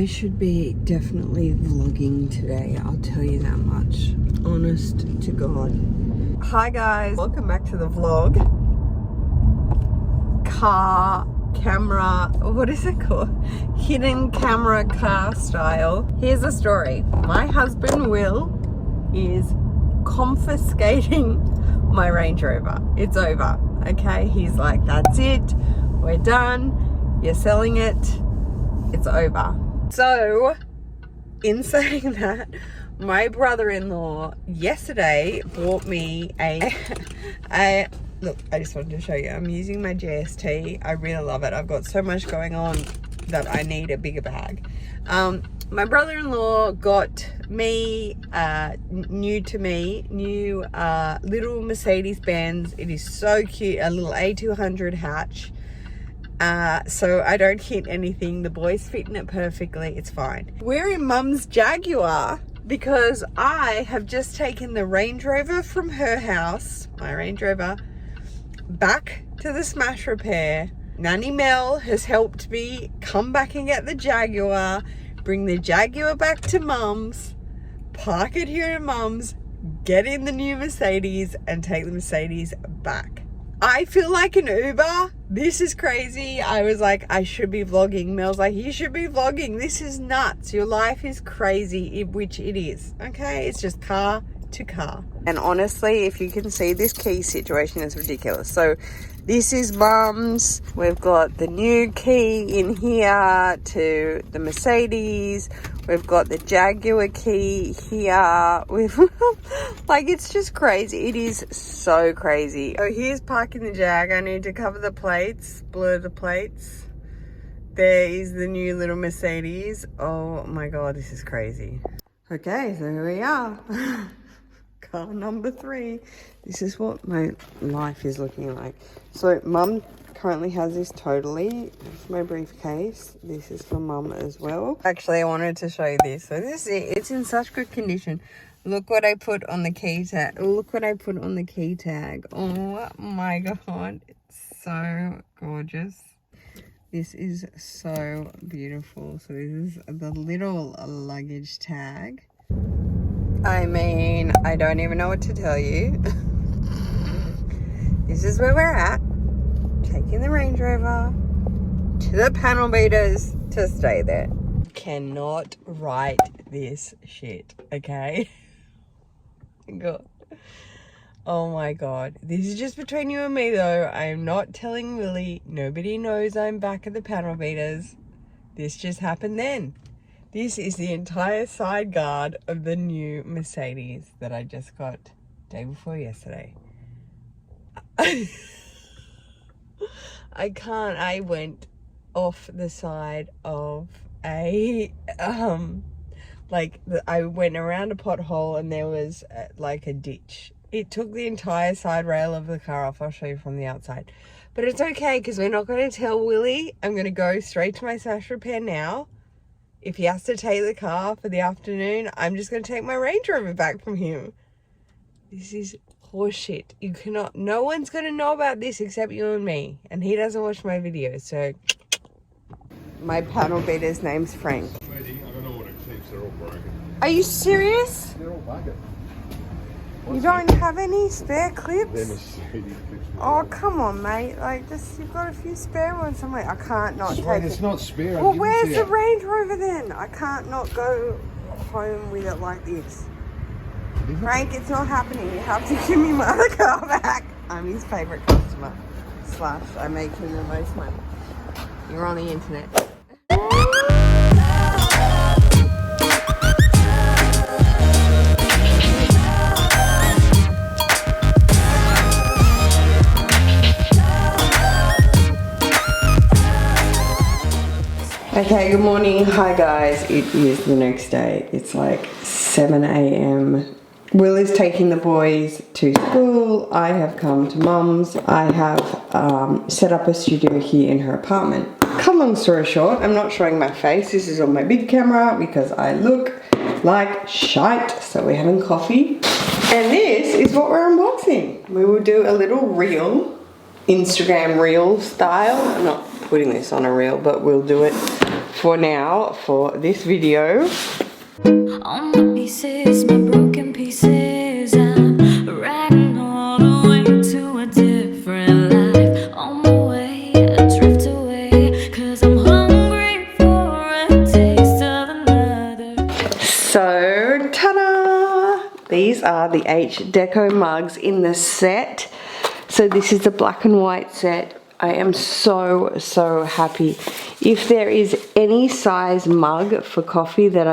I should be definitely vlogging today, I'll tell you that much. Honest to God. Hi guys, welcome back to the vlog. Car, camera, what is it called? Hidden camera car style. Here's the story. My husband Will is confiscating my Range Rover. It's over, okay? He's like, that's it, we're done, you're selling it, it's over. So, in saying that, my brother-in-law yesterday bought me a look, I just wanted to show you. I'm using my GST. I really love it. I've got so much going on that I need a bigger bag. My brother-in-law got me, new little Mercedes-Benz. It is so cute, a little A200 hatch. So I don't hit anything. The boys fit in it perfectly. It's fine. We're in Mum's Jaguar because I have just taken the Range Rover from her house, my Range Rover, back to the smash repair. Nanny Mel has helped me come back and get the Jaguar, bring the Jaguar back to Mum's, park it here in Mum's, get in the new Mercedes and take the Mercedes back. I feel like an Uber. This is crazy. I was like, I should be vlogging. Mel's like, you should be vlogging. This is nuts. Your life is crazy, which it is. Okay, it's just car to car. And honestly, if you can see, this key situation is ridiculous. So this is Mum's. We've got the new key in here to the Mercedes. We've got the Jaguar key here. We've like, it's just crazy. It is so crazy. Oh, here's parking the Jag. I need to cover the plates, blur the plates. There is the new little Mercedes. Oh my God, this is crazy. Okay, so here we are. Car number 3. This is what my life is looking like. So Mum currently has this totally. It's my briefcase. This is for Mum as well. Actually, I wanted to show you this. So this is it. It's in such good condition. Look what I put on the key tag. Look what I put on the key tag. Oh my God. It's so gorgeous. This is so beautiful. So this is the little luggage tag. I mean, I don't even know what to tell you. This is where we're at. Taking the Range Rover to the panel beaters to stay there. Cannot write this shit, okay? God. Oh my God. This is just between you and me though. I am not telling Lily. Nobody knows I'm back at the panel beaters. This just happened then. This is the entire side guard of the new Mercedes that I just got day before yesterday. I can't. I went off the side of a, I went around a pothole and there was like a ditch. It took the entire side rail of the car off. I'll show you from the outside. But it's okay because we're not going to tell Willie. I'm going to go straight to my sash repair now. If he has to take the car for the afternoon, I'm just going to take my Range Rover back from him. This is horseshit. You cannot, no one's going to know about this except you and me. And he doesn't watch my videos, so. My panel beater's name's Frank. Sweetie, I don't know what it keeps, they're all broken. Are you serious? They're all buggered. You don't have any spare clips? They're Mercedes clips. Oh, come on, mate. Like, just, you've got a few spare ones somewhere. I can't not Sweet, take it's it. not spare. Well, where's the Range Rover then? I can't not go home with it like this. Frank, it's not happening. You have to give me my other car back. I'm his favourite customer. / I make him the most money. You're on the internet. Okay, good morning. Hi guys, it is the next day. It's like 7 a.m. Will is taking the boys to school. I have come to Mum's. I have set up a studio here in her apartment. Cut long story short, I'm not showing my face. This is on my big camera because I look like shite. So we're having coffee. And this is what we're unboxing. We will do a little reel, Instagram reel style. I'm not putting this on a reel, but we'll do it for now for this video. All my pieces, my broken pieces, I'm riding all the way to a different life. On my way, adrift away, 'cause I'm hungry for a taste of another. So, ta-da! These are the DECO mugs in the set. So this is the black and white set. I am so happy. If there is any size mug for coffee that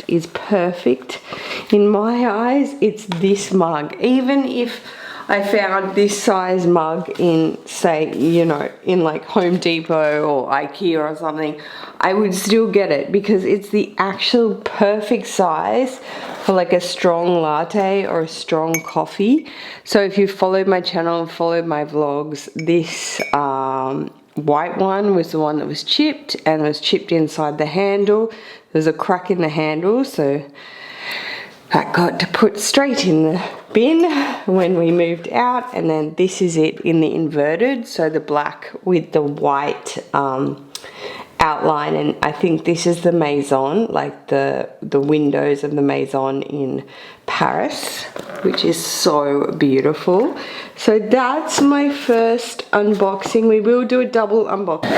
is perfect in my eyes, it's this mug. Even if I found this size mug in, say, you know, in like Home Depot or IKEA or something, I would still get it because it's the actual perfect size for like a strong latte or a strong coffee. So if you followed my channel and followed my vlogs, this white one was the one that was chipped, and it was chipped inside the handle. There's a crack in the handle, so that got to put straight in the bin when we moved out. And then this is it in the inverted, so the black with the white outline. And I think this is the Maison, like the windows of the Maison in Paris, which is so beautiful. So that's my first unboxing. We will do a double unboxing.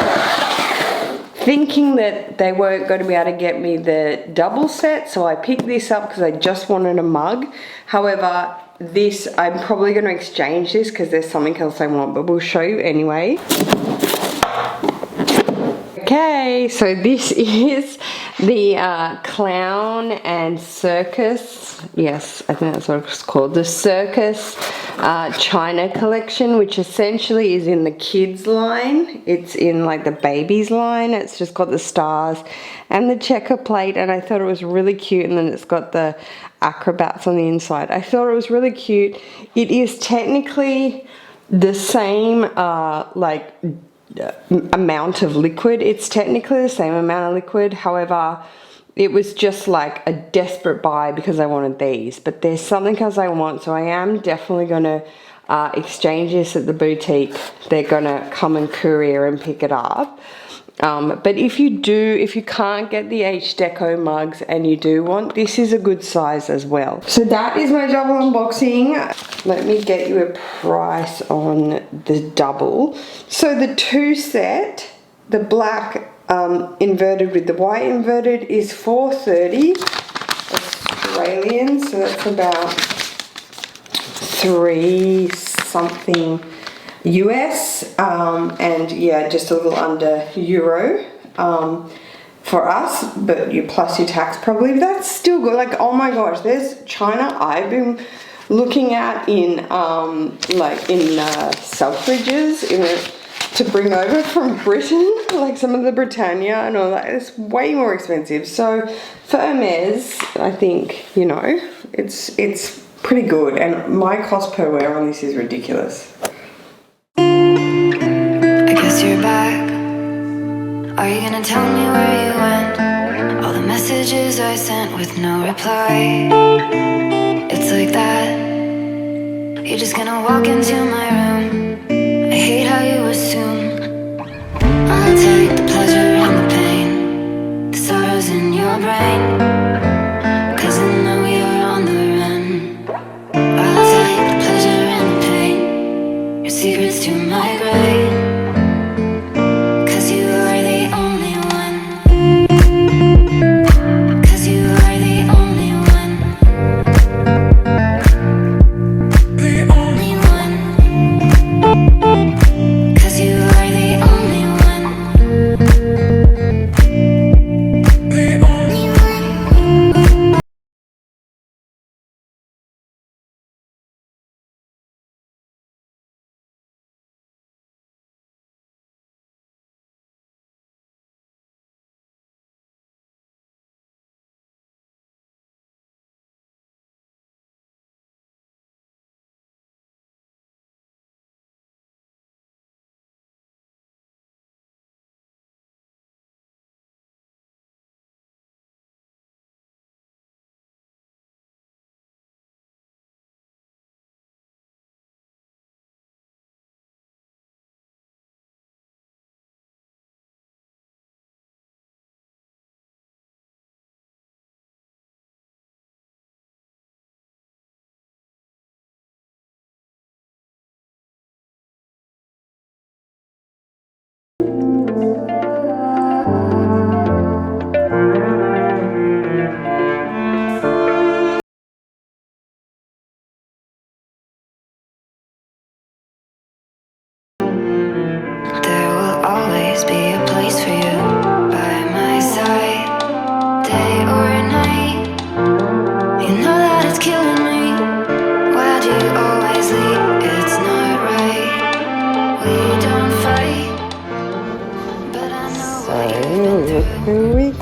Thinking that they weren't going to be able to get me the double set, so I picked this up because I just wanted a mug. However, this, I'm probably going to exchange this because there's something else I want, but we'll show you anyway. Okay, so this is the clown and circus, yes, I think that's what it's called, the circus China collection, which essentially is in the kids line. It's in like the babies line. It's just got the stars and the checker plate, and I thought it was really cute. And then it's got the acrobats on the inside. I thought it was really cute. It is technically the same like amount of liquid. It's technically the same amount of liquid. However, it was just like a desperate buy because I wanted these, but there's something else I want, so I am definitely going to exchange this at the boutique. They're going to come and courier and pick it up. But if you can't get the DECO mugs and you do want, this is a good size as well. So that is my double unboxing. Let me get you a price on the double. So the two set, the black inverted with the white inverted, is $4.30 Australian, so that's about 3 something US, and yeah, just a little under euro for us, but you plus your tax probably. But that's still good. Like, oh my gosh, there's China I've been looking at in Selfridges to bring over from Britain, like some of the Britannia and all that. It's way more expensive. So for Hermes, I think, you know, it's pretty good, and my cost per wear on this is ridiculous. I guess you're back. Are you gonna tell me where you went? All the messages I sent with no reply. It's like that. You're just gonna walk into my room. I hate how you assume I'll take the pleasure and the pain, the sorrows in your brain, 'cause I know you're on the run. I'll take the pleasure and the pain, your secrets to my grave.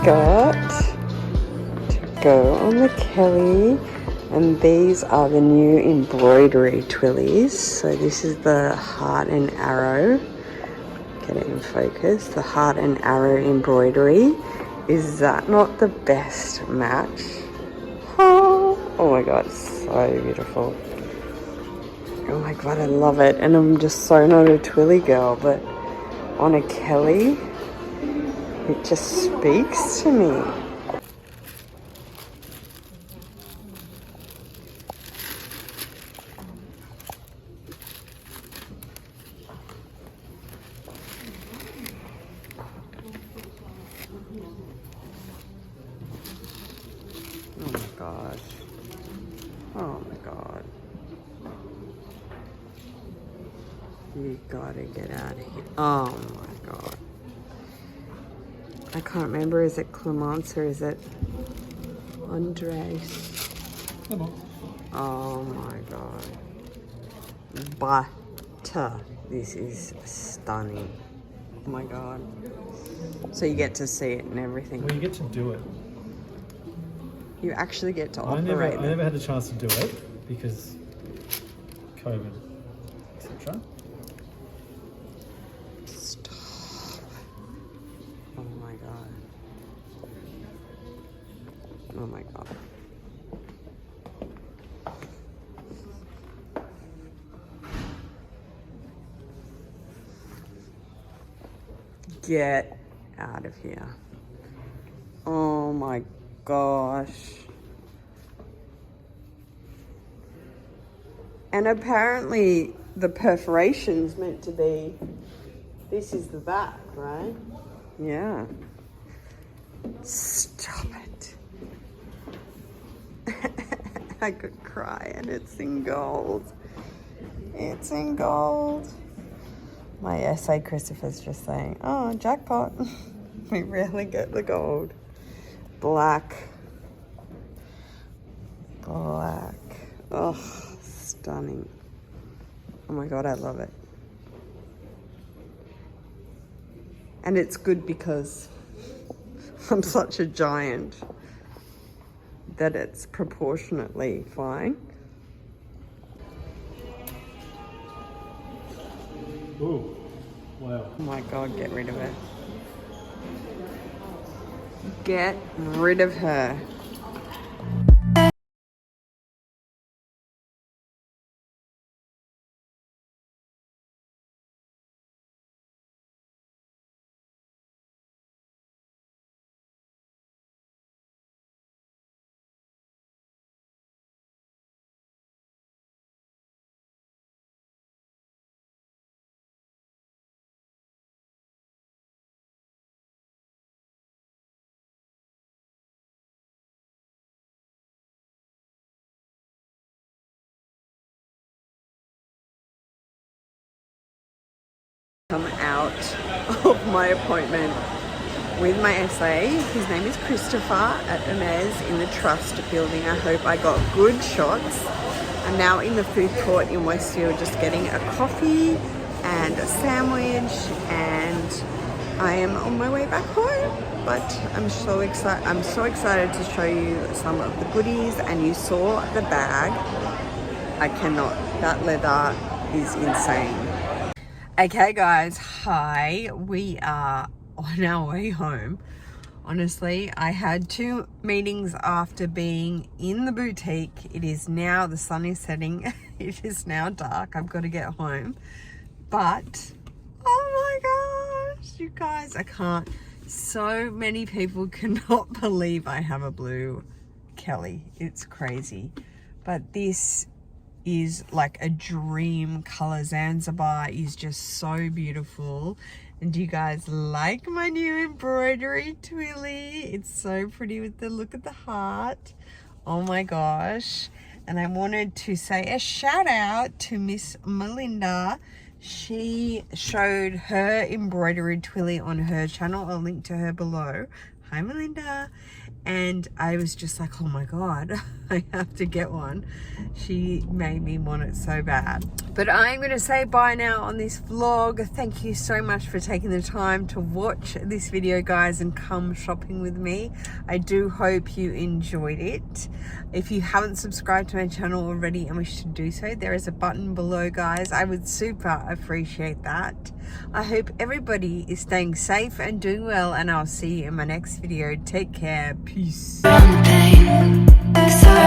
got to go on the Kelly, and these are the new embroidery twillies. So this is the heart and arrow. Get it in focus. The heart and arrow embroidery. Is that not the best match? Oh my god, it's so beautiful. Oh my god, I love it. And I'm just so not a twilly girl, but on a Kelly, it just speaks to me. Oh my gosh. Oh my god. You gotta get out of here. Oh my god. I can't remember, is it Clemence or is it Andres? Oh my god. But this is stunning. Oh my god. So you get to see it and everything. Well, you get to do it. You actually get to I operate them. never had the chance to do it because COVID, etc. Stop. Oh my god. Oh my god. Get out of here. Oh my gosh. And apparently the perforation's meant to be, this is the back, right? Yeah. Stop it. I could cry, and it's in gold. It's in gold. My essay Christopher's just saying, oh, jackpot. We rarely get the gold. Black. Black. Oh, stunning. Oh my god, I love it. And it's good because I'm such a giant that it's proportionately fine. Ooh, wow. Oh my god, get rid of it. Get rid of her. Come out of my appointment with my essay. His name is Christopher at Hermes in the Trust building. I hope I got good shots. I'm now in the food court in Westfield just getting a coffee and a sandwich, and I am on my way back home. But I'm so excited to show you some of the goodies. And you saw the bag. I cannot, that leather is insane. Okay guys, hi, we are on our way home. Honestly, I had 2 meetings after being in the boutique. It is now, the sun is setting, it is now dark, I've got to get home. But, oh my gosh, you guys, I can't, so many people cannot believe I have a blue Kelly. It's crazy. But this is like a dream color. Zanzibar is just so beautiful. And do you guys like my new embroidery twilly? It's so pretty with the look at the heart. Oh my gosh. And I wanted to say a shout out to Miss Melinda. She showed her embroidery twilly on her channel. I'll link to her below. Hi Melinda. And I was just like, oh my God, I have to get one. She made me want it so bad. But I'm going to say bye now on this vlog. Thank you so much for taking the time to watch this video, guys, and come shopping with me. I do hope you enjoyed it. If you haven't subscribed to my channel already and wish to do so, there is a button below, guys. I would super appreciate that. I hope everybody is staying safe and doing well, and I'll see you in my next video. Take care. Peace. From the pain.